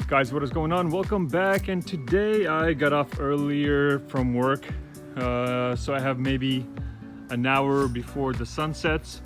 Guys, what is going on? Welcome back, and today I got off earlier from work, so I have maybe an hour before the sun sets,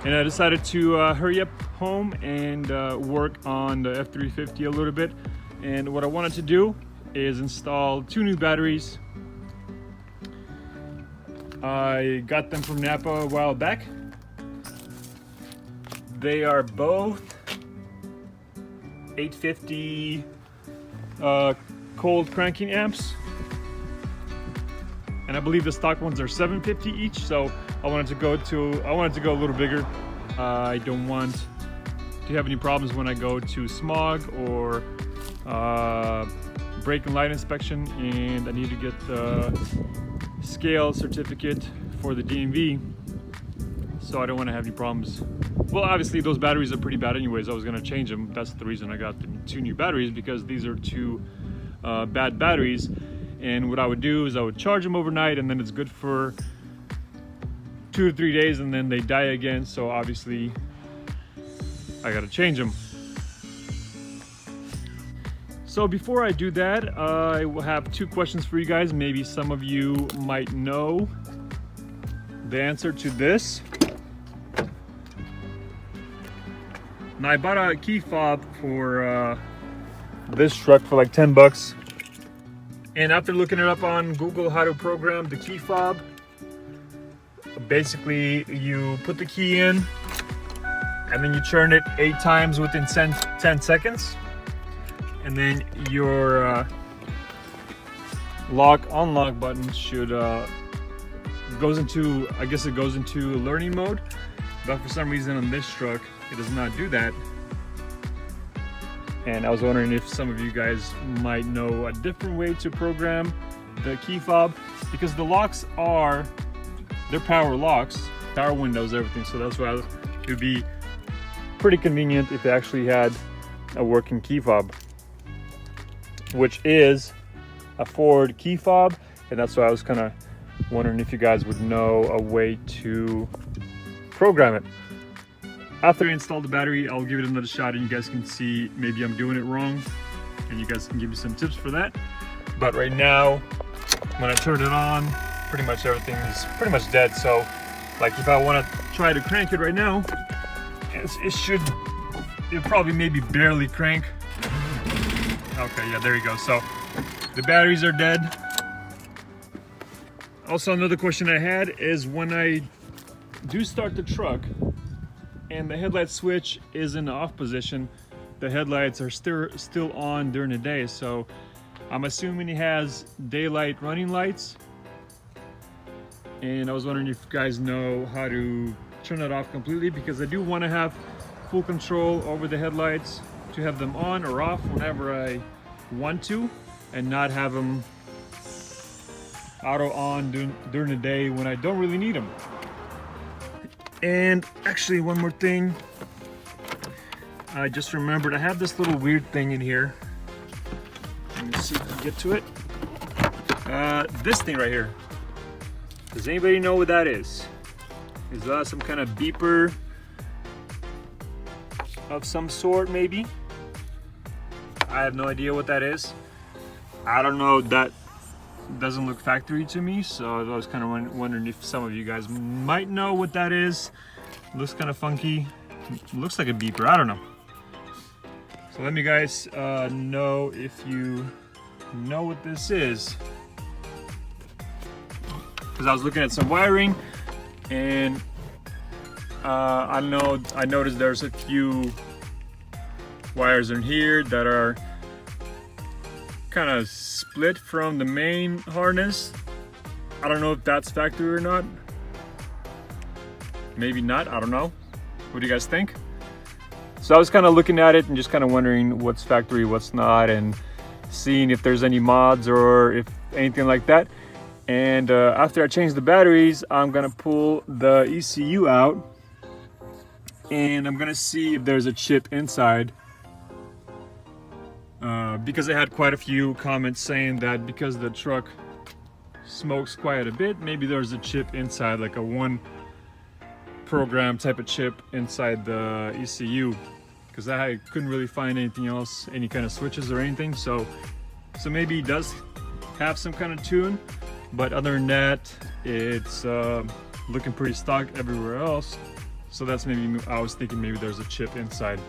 and I decided to hurry up home and work on the F350 a little bit. And what I wanted to do is install 2 new batteries. I got them from Napa a while back. They are both 850 cold cranking amps, and I believe the stock ones are 750 each. So I wanted to go a little bigger. I don't want to have any problems when I go to smog or brake and light inspection, and I need to get the scale certificate for the DMV, so I don't want to have any problems. Well, obviously those batteries are pretty bad anyways. I was going to change them. That's the reason I got the 2 new batteries, because these are 2 bad batteries. And what I would do is I would charge them overnight, and then it's good for 2 to 3 days, and then they die again. So obviously I got to change them. So before I do that, I will have 2 questions for you guys. Maybe some of you might know the answer to this. Now, I bought a key fob for this truck for like 10 bucks. And after looking it up on Google how to program the key fob, basically you put the key in and then you turn it 8 times within 10 seconds. And then your lock unlock button should goes into, I guess it goes into learning mode. But for some reason on this truck, it does not do that. And I was wondering if some of you guys might know a different way to program the key fob, because the locks they're power locks, power windows, everything. So that's why it would be pretty convenient if it actually had a working key fob, which is a Ford key fob. And that's why I was kind of wondering if you guys would know a way to program it. After I install the battery, I'll give it another shot, and you guys can see maybe I'm doing it wrong, and you guys can give me some tips for that. But right now, when I turn it on, pretty much everything is pretty much dead. So like if I want to try to crank it right now, it'll probably maybe barely crank. Okay, yeah, there you go. So the batteries are dead. Also, another question I had is when I do start the truck and the headlight switch is in the off position, the headlights are still on during the day. So I'm assuming it has daylight running lights, and I was wondering if you guys know how to turn that off completely, because I do want to have full control over the headlights, to have them on or off whenever I want to, and not have them auto on during the day when I don't really need them. And actually, one more thing, I just remembered I have this little weird thing in here. Let me see if I can get to it. This thing right here. Does anybody know what that is? Is that some kind of beeper of some sort, maybe? I have no idea what that is. I don't know, that doesn't look factory to me, so I was kind of wondering if some of you guys might know what that is. Looks kind of funky. Looks like a beeper, I don't know. So let me guys know if you know what this is, because I was looking at some wiring, and I noticed there's a few wires in here that are kind of split from the main harness. I don't know if that's factory or not. Maybe not, I don't know. What do you guys think? So I was kind of looking at it and just kind of wondering what's factory, what's not, and seeing if there's any mods or if anything like that. And after I change the batteries, I'm gonna pull the ECU out and I'm gonna see if there's a chip inside, because I had quite a few comments saying that because the truck smokes quite a bit, maybe there's a chip inside, like a one program type of chip inside the ECU, because I couldn't really find anything else, any kind of switches or anything. So maybe it does have some kind of tune, but other than that, it's looking pretty stock everywhere else. So that's maybe, I was thinking maybe there's a chip inside.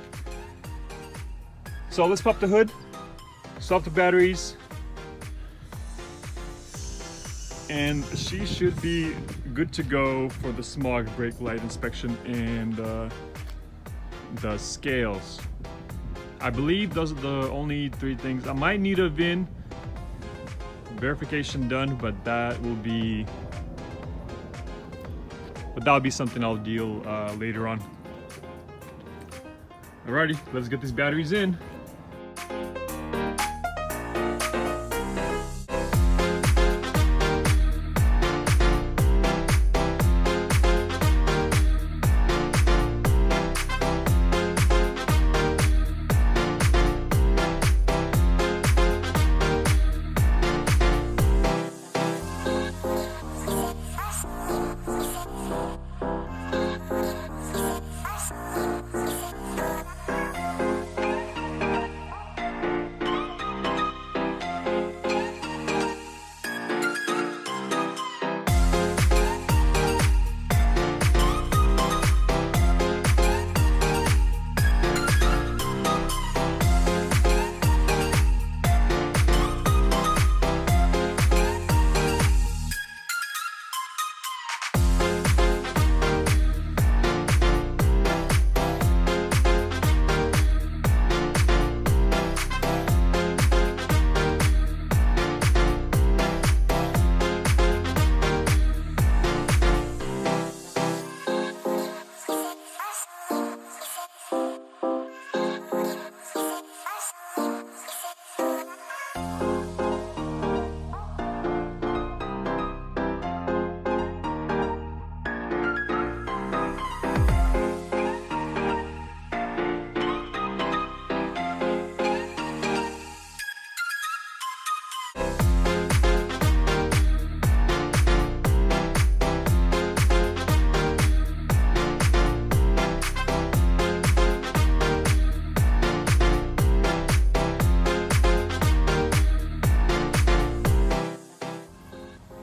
So let's pop the hood, swap the batteries, and she should be good to go for the smog brake light inspection and the scales. I believe those are the only three things. I might need a VIN verification done, but that'll be something I'll deal later on. Alrighty, let's get these batteries in.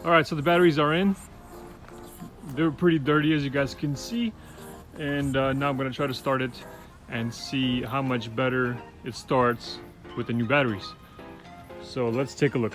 Alright, so the batteries are in. They're pretty dirty, as you guys can see, and now I'm going to try to start it and see how much better it starts with the new batteries. So let's take a look.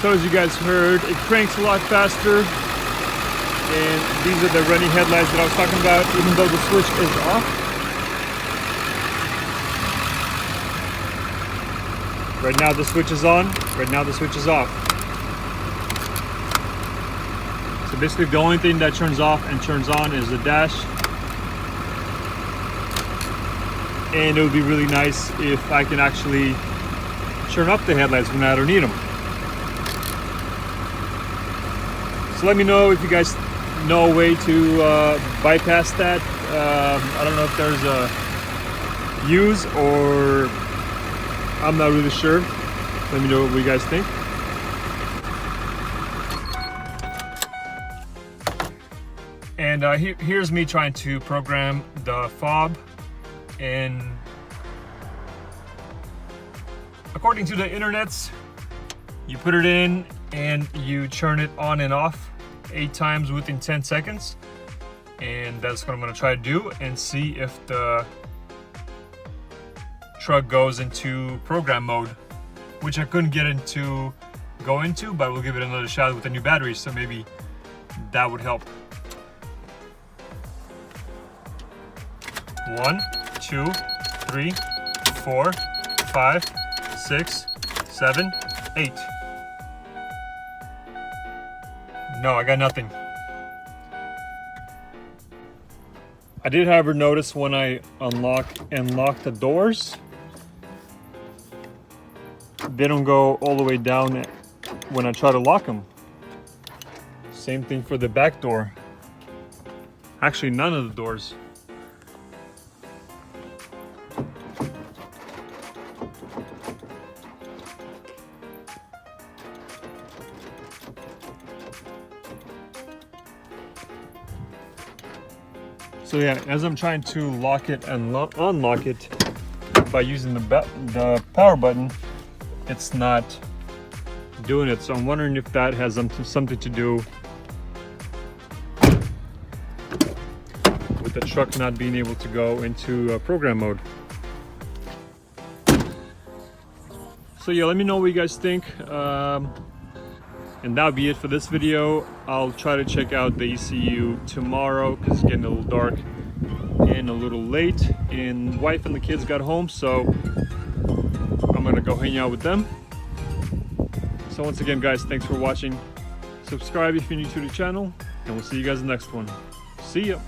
So as you guys heard, it cranks a lot faster, and these are the running headlights that I was talking about, even though the switch is off. Right now the switch is on, right now the switch is off. So basically the only thing that turns off and turns on is the dash. And it would be really nice if I can actually turn up the headlights when I don't need them. So let me know if you guys know a way to bypass that. I don't know if there's a use, or I'm not really sure. Let me know what you guys think. And here's me trying to program the fob, and according to the internets, you put it in and you turn it on and off 8 times within 10 seconds. And that's what I'm going to try to do and see if the truck goes into program mode, which I couldn't go into, but we'll give it another shot with the new batteries, so maybe that would help. 1, 2, 3, 4, 5, 6, 7, 8. No, I got nothing. I did, however, notice when I unlock and lock the doors, they don't go all the way down when I try to lock them. Same thing for the back door. Actually, none of the doors. So yeah, as I'm trying to lock it and unlock it by using the power button, it's not doing it. So I'm wondering if that has something to do with the truck not being able to go into program mode. So yeah, let me know what you guys think. And that'll be it for this video. I'll try to check out the ECU tomorrow because it's getting a little dark and a little late, and wife and the kids got home, so I'm gonna go hang out with them. So once again, guys, thanks for watching. Subscribe if you're new to the channel, and we'll see you guys in the next one. See ya.